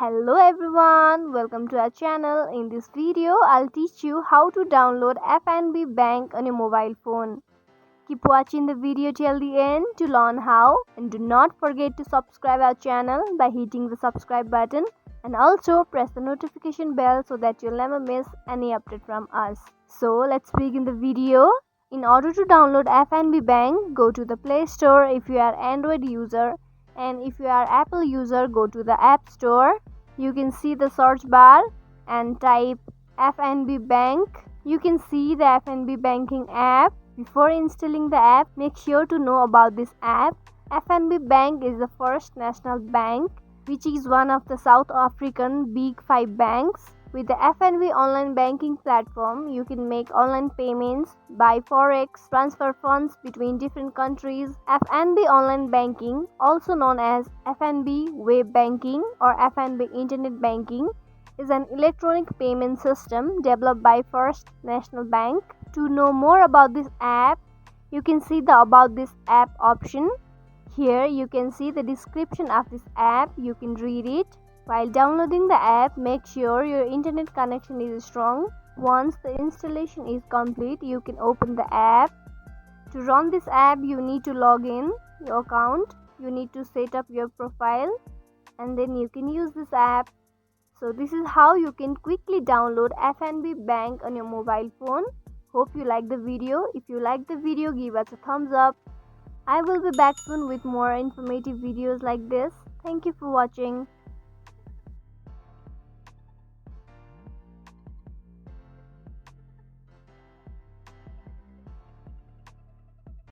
Hello everyone, welcome to our channel. In this video, I'll teach you how to download FNB Bank on your mobile phone. Keep watching the video till the end to learn how, and do not forget to subscribe our channel by hitting the subscribe button and also press the notification bell so that you'll never miss any update from us. So let's begin the video. In order to download FNB Bank, go to the Play Store if you are Android user, and if you are Apple user, go to the App Store. You can see the search bar and type FNB Bank. You can see the FNB banking app. Before installing the app, make sure to know about this app. FNB Bank is the first national bank, which is one of the South African Big 5 banks. With the FNB online banking platform, you can make online payments, buy forex, transfer funds between different countries. FNB online banking, also known as FNB web banking or FNB internet banking, is an electronic payment system developed by First National Bank. To know more about this app, you can see the About This App option. Here you can see the description of this app. You can read it. While downloading the app, make sure your internet connection is strong. Once the installation is complete, you can open the app. To run this app, you need to log in your account. You need to set up your profile, and then you can use this app. So this is how you can quickly download FNB Bank on your mobile phone. Hope you like the video. If you like the video, give us a thumbs up. I will be back soon with more informative videos like this. Thank you for watching.